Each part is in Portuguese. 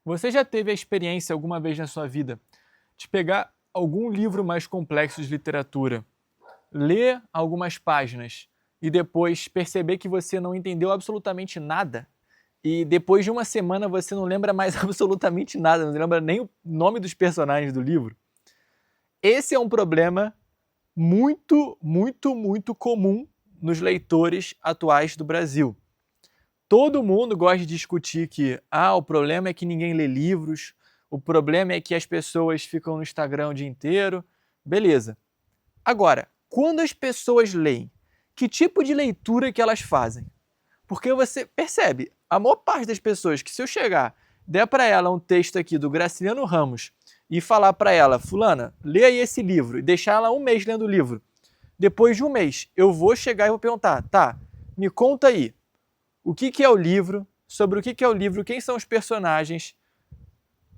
Você já teve a experiência alguma vez na sua vida de pegar algum livro mais complexo de literatura, ler algumas páginas e depois perceber que você não entendeu absolutamente nada? E depois de uma semana você não lembra mais absolutamente nada, não lembra nem o nome dos personagens do livro? Esse é um problema muito comum nos leitores atuais do Brasil. Todo mundo gosta de discutir que o problema é que ninguém lê livros, o problema é que as pessoas ficam no Instagram o dia inteiro. Beleza. Agora, quando as pessoas leem, que tipo de leitura que elas fazem? Porque você percebe, a maior parte das pessoas que se eu chegar, der para ela um texto aqui do Graciliano Ramos e falar para ela, fulana, lê aí esse livro, e deixar ela um mês lendo o livro. Depois de um mês, eu vou chegar e vou perguntar, tá, me conta aí, o que é o livro, sobre o que é o livro, quem são os personagens.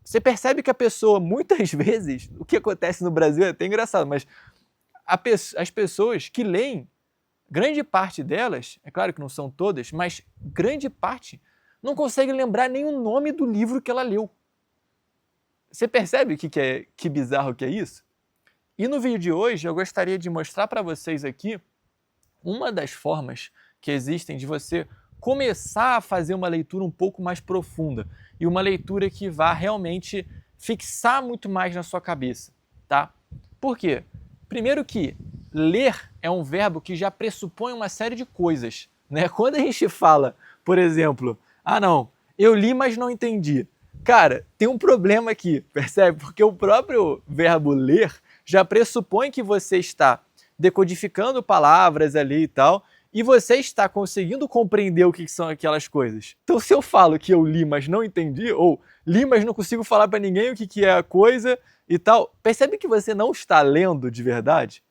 Você percebe que a pessoa, muitas vezes, o que acontece no Brasil é até engraçado, mas as pessoas que leem, grande parte delas, é claro que não são todas, mas grande parte, não consegue lembrar nem o nome do livro que ela leu. Você percebe que bizarro que é isso? E no vídeo de hoje eu gostaria de mostrar para vocês aqui uma das formas que existem de você começar a fazer uma leitura um pouco mais profunda e uma leitura que vá realmente fixar muito mais na sua cabeça, tá? Por quê? Primeiro que ler é um verbo que já pressupõe uma série de coisas, né? Quando a gente fala, por exemplo, não, eu li, mas não entendi. Cara, tem um problema aqui, percebe? Porque o próprio verbo ler já pressupõe que você está decodificando palavras ali e tal, e você está conseguindo compreender o que são aquelas coisas. Então, se eu falo que eu li, mas não entendi, ou li, mas não consigo falar para ninguém o que é a coisa e tal, percebe que você não está lendo de verdade?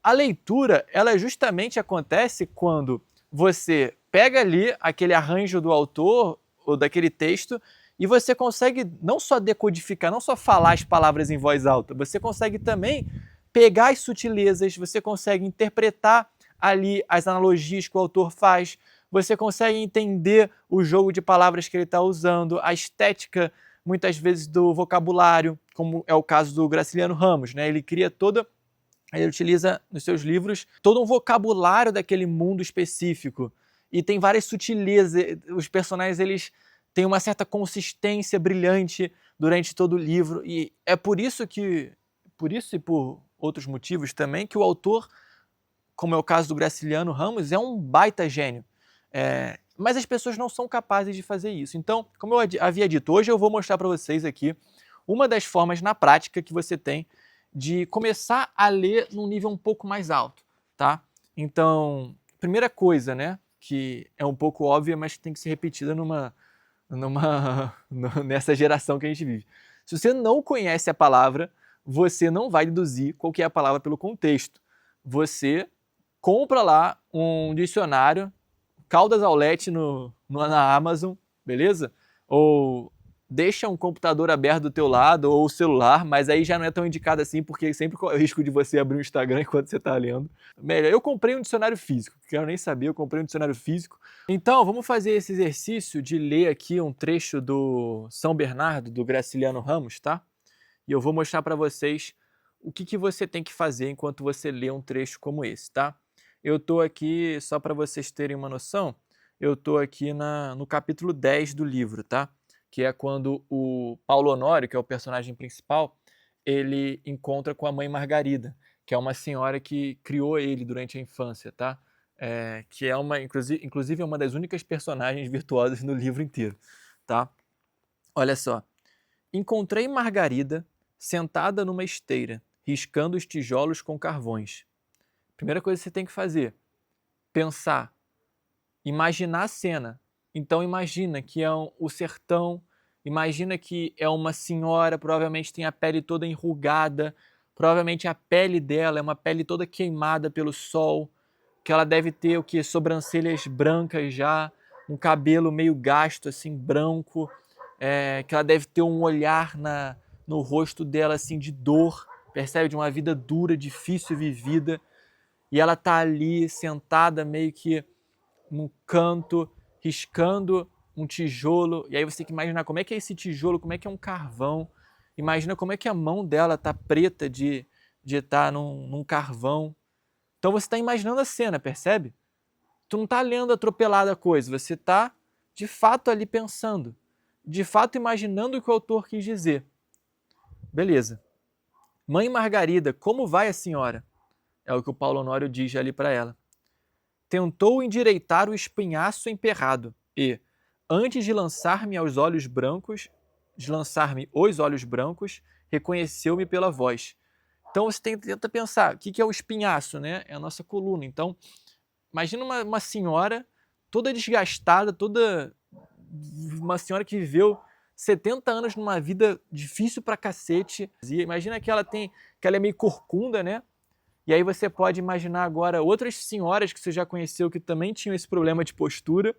A leitura, ela justamente acontece quando você pega ali aquele arranjo do autor ou daquele texto e você consegue não só decodificar, não só falar as palavras em voz alta, você consegue também pegar as sutilezas, você consegue interpretar ali as analogias que o autor faz, você consegue entender o jogo de palavras que ele está usando, a estética, muitas vezes, do vocabulário, como é o caso do Graciliano Ramos, né? Ele utiliza nos seus livros todo um vocabulário daquele mundo específico e tem várias sutilezas, os personagens eles têm uma certa consistência brilhante durante todo o livro e é por isso e por outros motivos também, que o autor, como é o caso do Graciliano Ramos, é um baita gênio. Mas as pessoas não são capazes de fazer isso. Então, como eu havia dito, hoje eu vou mostrar para vocês aqui uma das formas na prática que você tem de começar a ler num nível um pouco mais alto, tá? Então, primeira coisa, né, que é um pouco óbvia, mas que tem que ser repetida nessa geração que a gente vive. Se você não conhece a palavra, você não vai deduzir qual que é a palavra pelo contexto. Você compra lá um dicionário, Caldas Aulete na Amazon, beleza? Ou deixa um computador aberto do teu lado ou o celular, mas aí já não é tão indicado assim, porque sempre corre o risco de você abrir o Instagram enquanto você está lendo. Melhor, eu comprei um dicionário físico, quero nem saber, eu comprei um dicionário físico. Então, vamos fazer esse exercício de ler aqui um trecho do São Bernardo, do Graciliano Ramos, tá? E eu vou mostrar para vocês o que você tem que fazer enquanto você lê um trecho como esse, tá? Eu estou aqui, só para vocês terem uma noção, eu estou aqui no capítulo 10 do livro, tá? Que é quando o Paulo Honório, que é o personagem principal, ele encontra com a mãe Margarida, que é uma senhora que criou ele durante a infância, tá? Que é inclusive é uma das únicas personagens virtuosas no livro inteiro, tá? Olha só. Encontrei Margarida sentada numa esteira, riscando os tijolos com carvões. Primeira coisa que você tem que fazer, pensar, imaginar a cena. Então imagina que é o sertão, imagina que é uma senhora, provavelmente tem a pele toda enrugada, provavelmente a pele dela é uma pele toda queimada pelo sol, que ela deve ter o que? Sobrancelhas brancas já, um cabelo meio gasto, assim, branco, que ela deve ter um olhar no rosto dela, assim, de dor, percebe? De uma vida dura, difícil vivida, e ela tá ali sentada meio que num canto, riscando um tijolo, e aí você tem que imaginar como é que é esse tijolo, como é que é um carvão. Imagina como é que a mão dela tá preta de estar num carvão. Então você está imaginando a cena, percebe? Tu não está lendo atropelada a coisa, você está de fato ali pensando, de fato imaginando o que o autor quis dizer. Beleza. Mãe Margarida, como vai a senhora? É o que o Paulo Honório diz ali para ela. Tentou endireitar o espinhaço emperrado e, antes de lançar-me os olhos brancos, reconheceu-me pela voz. Então você tenta pensar, o que é o espinhaço, né? É a nossa coluna. Então, imagina uma senhora toda desgastada, uma senhora que viveu 70 anos numa vida difícil pra cacete. Imagina que ela é meio corcunda, né? E aí você pode imaginar agora outras senhoras que você já conheceu que também tinham esse problema de postura.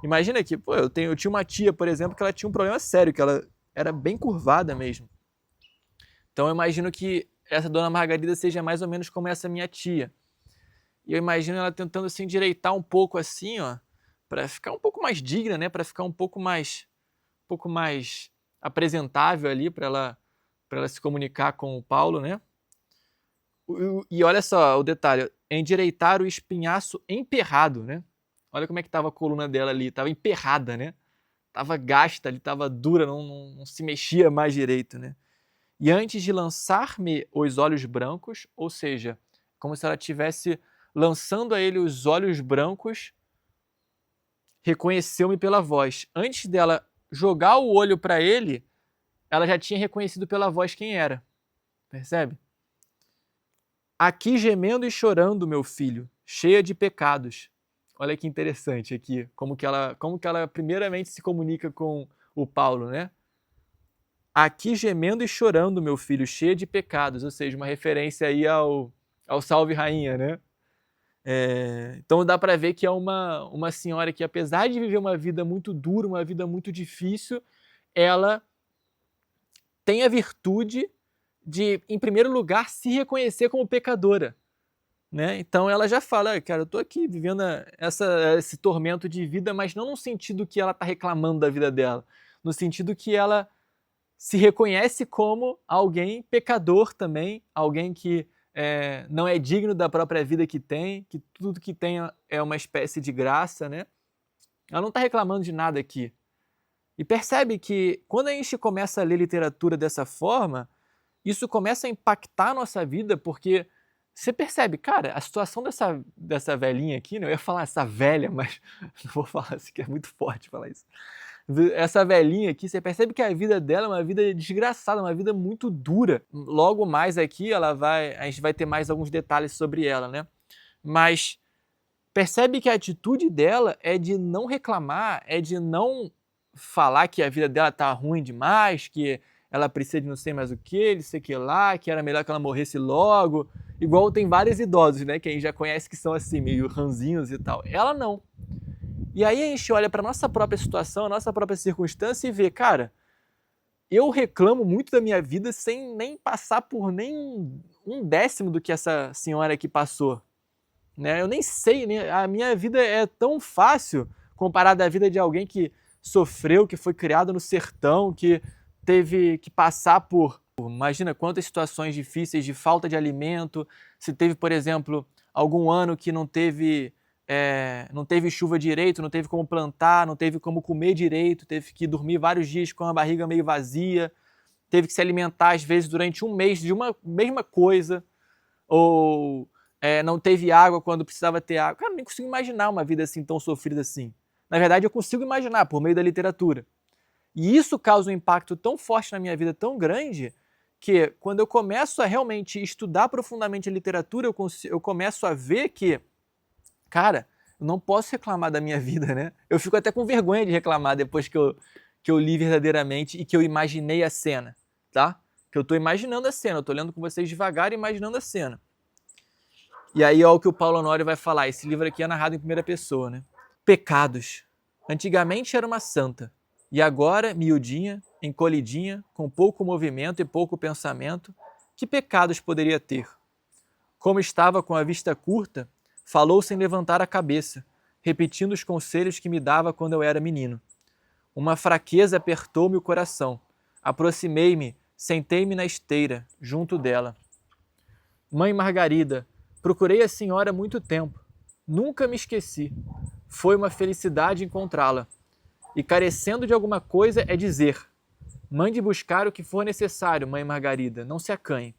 Imagina que, pô, eu tinha uma tia, por exemplo, que ela tinha um problema sério, que ela era bem curvada mesmo. Então eu imagino que essa dona Margarida seja mais ou menos como essa minha tia. E eu imagino ela tentando se endireitar um pouco assim, ó, para ficar um pouco mais digna, né, para ficar um pouco mais apresentável ali para ela se comunicar com o Paulo, né? E olha só o detalhe, endireitar o espinhaço emperrado, né? Olha como é que estava a coluna dela ali, estava emperrada, né? Estava gasta ali, estava dura, não se mexia mais direito, né? E antes de lançar-me os olhos brancos, ou seja, como se ela estivesse lançando a ele os olhos brancos, reconheceu-me pela voz. Antes dela jogar o olho para ele, ela já tinha reconhecido pela voz quem era. Percebe? Aqui gemendo e chorando, meu filho, cheia de pecados. Olha que interessante aqui, como que ela primeiramente se comunica com o Paulo, né? Aqui gemendo e chorando, meu filho, cheia de pecados, ou seja, uma referência aí ao Salve Rainha, né? Então dá para ver que é uma senhora que, apesar de viver uma vida muito dura, uma vida muito difícil, ela tem a virtude de, em primeiro lugar, se reconhecer como pecadora, né? Então ela já fala, cara, eu tô aqui vivendo esse tormento de vida, mas não no sentido que ela está reclamando da vida dela, no sentido que ela se reconhece como alguém pecador também, alguém que não é digno da própria vida que tem, que tudo que tem é uma espécie de graça, né? Ela não está reclamando de nada aqui. E percebe que quando a gente começa a ler literatura dessa forma, isso começa a impactar a nossa vida, porque você percebe, cara, a situação dessa velhinha aqui, né? Eu ia falar essa velha, mas não vou falar isso, que é muito forte falar isso. Essa velhinha aqui, você percebe que a vida dela é uma vida desgraçada, uma vida muito dura. Logo mais aqui, a gente vai ter mais alguns detalhes sobre ela, né? Mas percebe que a atitude dela é de não reclamar, é de não falar que a vida dela tá ruim demais, que ela precisa de não sei mais o que, não sei o que lá, que era melhor que ela morresse logo. Igual tem vários idosos, né, que a gente já conhece que são assim, meio ranzinhos e tal. Ela não. E aí a gente olha para nossa própria situação, a nossa própria circunstância e vê, cara, eu reclamo muito da minha vida sem nem passar por nem um décimo do que essa senhora aqui passou. Né? Eu nem sei, né? A minha vida é tão fácil comparada à vida de alguém que sofreu, que foi criado no sertão, que teve que passar por... Imagina quantas situações difíceis de falta de alimento, se teve, por exemplo, algum ano que não teve chuva direito, não teve como plantar, não teve como comer direito, teve que dormir vários dias com a barriga meio vazia, teve que se alimentar às vezes durante um mês de uma mesma coisa, ou não teve água quando precisava ter água. Cara, nem consigo imaginar uma vida assim tão sofrida assim. Na verdade, eu consigo imaginar por meio da literatura. E isso causa um impacto tão forte na minha vida, tão grande, que quando eu começo a realmente estudar profundamente a literatura, eu começo a ver que, cara, eu não posso reclamar da minha vida, né? Eu fico até com vergonha de reclamar depois que eu li verdadeiramente e que eu imaginei a cena, tá? Que eu tô imaginando a cena, eu tô lendo com vocês devagar e imaginando a cena. E aí, ó, o que o Paulo Honório vai falar. Esse livro aqui é narrado em primeira pessoa, né? Pecados. Antigamente era uma santa. E agora, miudinha, encolhidinha, com pouco movimento e pouco pensamento, que pecados poderia ter? Como estava com a vista curta, falou sem levantar a cabeça, repetindo os conselhos que me dava quando eu era menino. Uma fraqueza apertou-me o coração. Aproximei-me, sentei-me na esteira, junto dela. Mãe Margarida, procurei a senhora há muito tempo. Nunca me esqueci. Foi uma felicidade encontrá-la. E carecendo de alguma coisa é dizer: mande buscar o que for necessário, mãe Margarida, não se acanhe.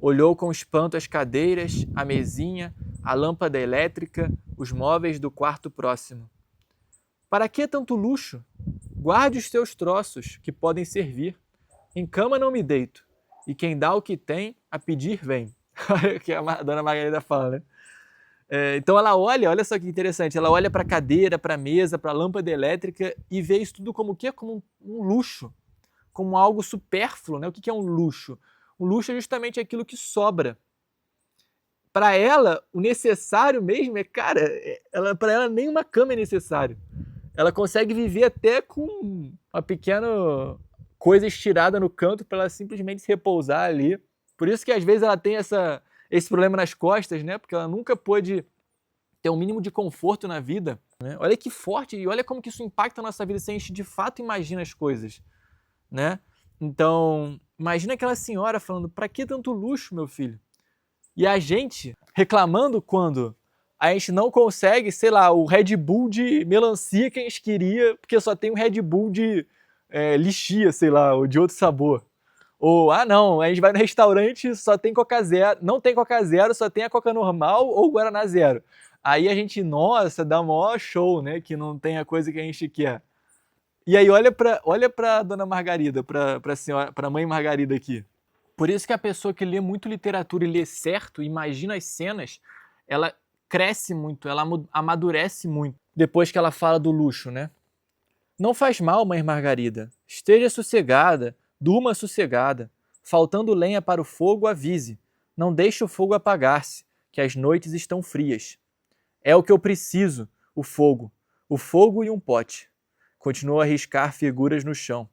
Olhou com espanto as cadeiras, a mesinha, a lâmpada elétrica, os móveis do quarto próximo. Para que tanto luxo? Guarde os teus troços, que podem servir. Em cama não me deito, e quem dá o que tem, a pedir vem. Olha o que a dona Margarida fala, né? Então ela olha só que interessante, ela olha para a cadeira, para a mesa, para a lâmpada elétrica e vê isso tudo como o quê? Como um luxo, como algo supérfluo, né? O que é um luxo? O luxo é justamente aquilo que sobra. Para ela, o necessário mesmo é, cara, para ela nem uma cama é necessário. Ela consegue viver até com uma pequena coisa estirada no canto para ela simplesmente se repousar ali. Por isso que às vezes ela tem esse problema nas costas, né? Porque ela nunca pôde ter um mínimo de conforto na vida, né? Olha que forte e olha como que isso impacta a nossa vida se a gente de fato imagina as coisas, né? Então, imagina aquela senhora falando: para que tanto luxo, meu filho? E a gente reclamando quando a gente não consegue, sei lá, o Red Bull de melancia que a gente queria, porque só tem o Red Bull de lixia, sei lá, ou de outro sabor. Ou, não, a gente vai no restaurante, só tem Coca Zero, não tem Coca Zero, só tem a Coca normal ou Guaraná Zero. Aí a gente, nossa, dá maior show, né, que não tem a coisa que a gente quer. E aí olha pra dona Margarida, pra senhora, pra mãe Margarida aqui. Por isso que a pessoa que lê muito literatura e lê certo, imagina as cenas, ela cresce muito, ela amadurece muito depois que ela fala do luxo, né? Não faz mal, mãe Margarida. Esteja sossegada, durma sossegada. Faltando lenha para o fogo, avise. Não deixe o fogo apagar-se, que as noites estão frias. É o que eu preciso, o fogo e um pote. Continuou a riscar figuras no chão.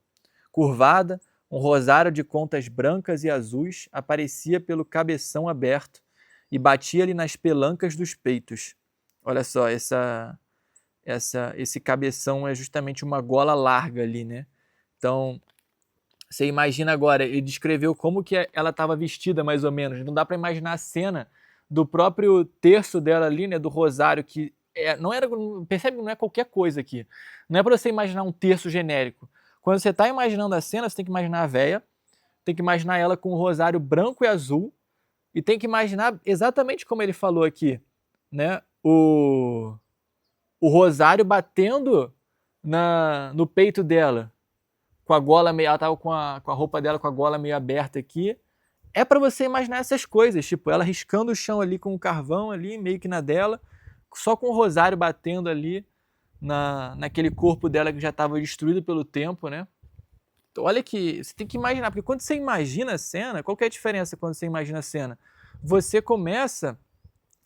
Curvada, um rosário de contas brancas e azuis aparecia pelo cabeção aberto e batia-lhe nas pelancas dos peitos. Olha só, esse cabeção é justamente uma gola larga ali, né? Então, você imagina agora, ele descreveu como que ela estava vestida mais ou menos. Não dá para imaginar a cena do próprio terço dela ali, né? Do rosário, que não era, percebe que não é qualquer coisa aqui. Não é para você imaginar um terço genérico. Quando você está imaginando a cena, você tem que imaginar a véia, tem que imaginar ela com um rosário branco e azul, e tem que imaginar exatamente como ele falou aqui, né? O rosário batendo no peito dela, com a gola meio, ela tava com a roupa dela com a gola meio aberta aqui. É para você imaginar essas coisas, tipo, ela riscando o chão ali com o carvão ali, meio que na dela, só com o rosário batendo ali naquele corpo dela que já estava destruído pelo tempo, né? Então, olha que você tem que imaginar, porque quando você imagina a cena, qual que é a diferença quando você imagina a cena? Você começa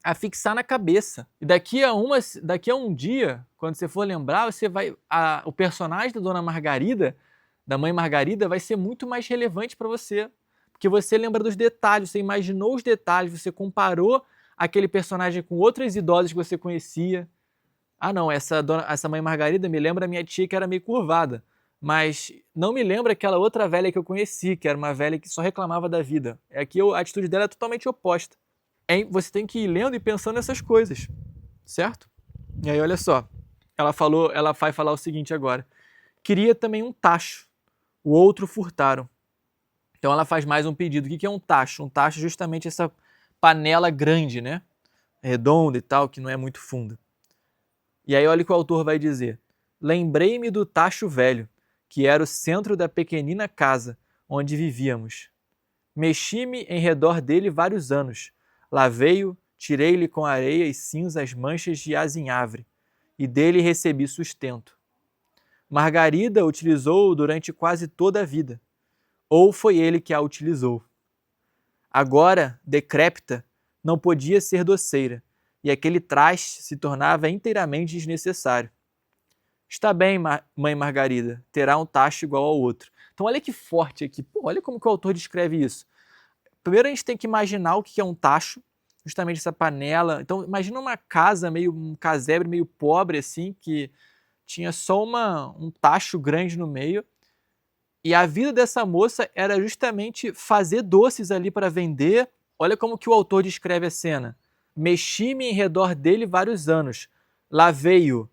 a fixar na cabeça. E daqui a um dia, quando você for lembrar, o personagem da Dona Margarida, da Mãe Margarida, vai ser muito mais relevante para você. Porque você lembra dos detalhes, você imaginou os detalhes, você comparou aquele personagem com outras idosas que você conhecia. Não, essa Mãe Margarida me lembra a minha tia que era meio curvada. Mas não me lembra aquela outra velha que eu conheci, que era uma velha que só reclamava da vida. Aqui a atitude dela é totalmente oposta. Você tem que ir lendo e pensando nessas coisas, certo? E aí, olha só, ela vai falar o seguinte agora. Queria também um tacho, o outro furtaram. Então ela faz mais um pedido. O que é um tacho? Um tacho é justamente essa panela grande, né? Redonda e tal, que não é muito funda. E aí olha o que o autor vai dizer. Lembrei-me do tacho velho, que era o centro da pequenina casa onde vivíamos. Mexi-me em redor dele vários anos. Lavei-o, tirei-lhe com areia e cinza as manchas de azinhavre, e dele recebi sustento. Margarida utilizou-o durante quase toda a vida, ou foi ele que a utilizou. Agora, decrépita, não podia ser doceira, e aquele traste se tornava inteiramente desnecessário. Está bem, mãe Margarida, terá um tacho igual ao outro. Então olha que forte aqui, olha como que o autor descreve isso. Primeiro a gente tem que imaginar o que é um tacho, justamente essa panela. Então, imagina uma casa, um casebre meio pobre, assim, que tinha só um tacho grande no meio. E a vida dessa moça era justamente fazer doces ali para vender. Olha como que o autor descreve a cena. Mexi-me em redor dele vários anos, lavei-o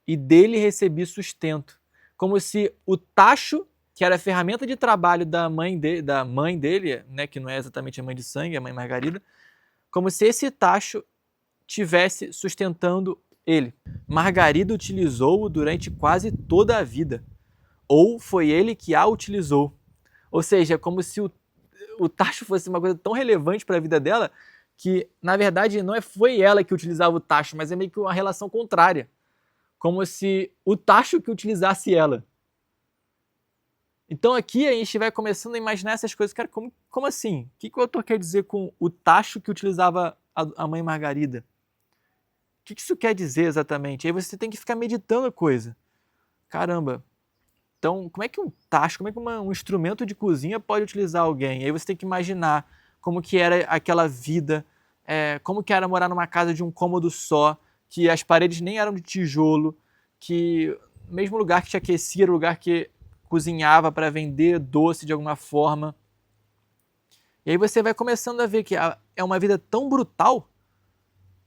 e dele recebi sustento. Como se o tacho, que era a ferramenta de trabalho da mãe dele, né, que não é exatamente a mãe de sangue, a mãe Margarida, como se esse tacho tivesse sustentando ele. Margarida utilizou-o durante quase toda a vida, ou foi ele que a utilizou. Ou seja, como se o tacho fosse uma coisa tão relevante para a vida dela que, na verdade, não foi ela que utilizava o tacho, mas é meio que uma relação contrária. Como se o tacho que utilizasse ela. Então aqui a gente vai começando a imaginar essas coisas. Cara, como assim? O que o autor quer dizer com o tacho que utilizava a mãe Margarida? O que isso quer dizer exatamente? Aí você tem que ficar meditando a coisa. Caramba. Então, como é que um tacho, como é que um instrumento de cozinha pode utilizar alguém? Aí você tem que imaginar como que era aquela vida, como que era morar numa casa de um cômodo só, que as paredes nem eram de tijolo, que o mesmo lugar que te aquecia era o lugar que cozinhava para vender doce de alguma forma. E aí você vai começando a ver que é uma vida tão brutal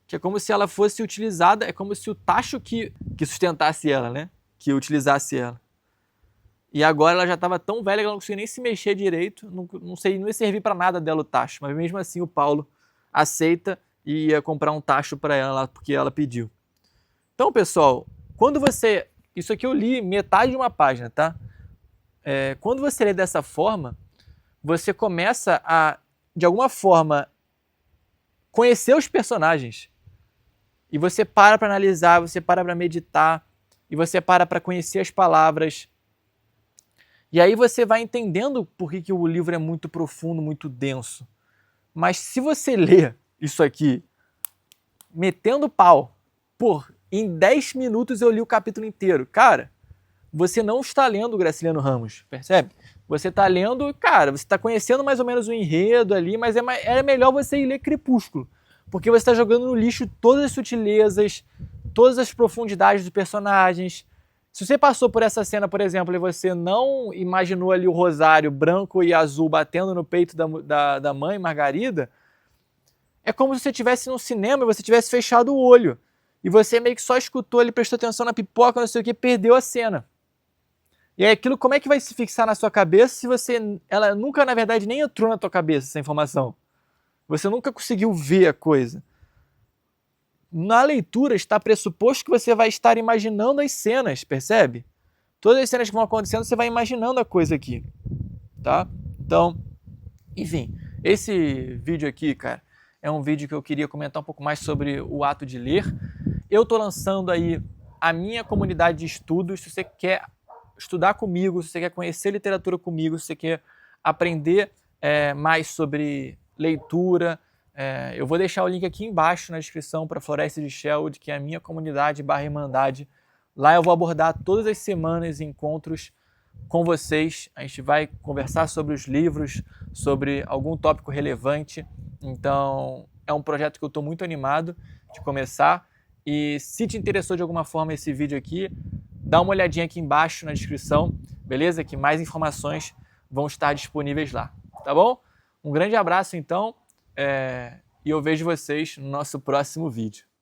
que é como se ela fosse utilizada, é como se o tacho que sustentasse ela, né? Que utilizasse ela. E agora ela já estava tão velha que ela não conseguia nem se mexer direito, não ia servir para nada dela o tacho, mas mesmo assim o Paulo aceita e ia comprar um tacho para ela porque ela pediu. Então, pessoal, quando você... Isso aqui eu li metade de uma página, tá? Quando você lê dessa forma, você começa a, de alguma forma, conhecer os personagens. E você para analisar, você para meditar, e você para conhecer as palavras. E aí você vai entendendo por que o livro é muito profundo, muito denso. Mas se você ler isso aqui, metendo pau, em 10 minutos eu li o capítulo inteiro. Cara, você não está lendo o Graciliano Ramos, percebe? Você está lendo, cara, você está conhecendo mais ou menos o enredo ali, mas é melhor você ir ler Crepúsculo. Porque você está jogando no lixo todas as sutilezas, todas as profundidades dos personagens. Se você passou por essa cena, por exemplo, e você não imaginou ali o rosário branco e azul batendo no peito da mãe Margarida, é como se você estivesse no cinema e você tivesse fechado o olho. E você meio que só escutou, ele prestou atenção na pipoca, não sei o que, perdeu a cena. E aí aquilo, como é que vai se fixar na sua cabeça se ela nunca, na verdade, nem entrou na tua cabeça, essa informação? Você nunca conseguiu ver a coisa. Na leitura está pressuposto que você vai estar imaginando as cenas, percebe? Todas as cenas que vão acontecendo, você vai imaginando a coisa aqui, tá? Então, enfim, esse vídeo aqui, cara, é um vídeo que eu queria comentar um pouco mais sobre o ato de ler. Eu tô lançando aí a minha comunidade de estudos. Se você quer estudar comigo, se você quer conhecer literatura comigo, se você quer aprender mais sobre leitura, eu vou deixar o link aqui embaixo na descrição para a Floresta de Sherwood, que é a minha comunidade /Irmandade. Lá eu vou abordar todas as semanas encontros com vocês. A gente vai conversar sobre os livros, sobre algum tópico relevante. Então, é um projeto que eu estou muito animado de começar. E se te interessou de alguma forma esse vídeo aqui, dá uma olhadinha aqui embaixo na descrição, beleza? Que mais informações vão estar disponíveis lá, tá bom? Um grande abraço, então, e eu vejo vocês no nosso próximo vídeo.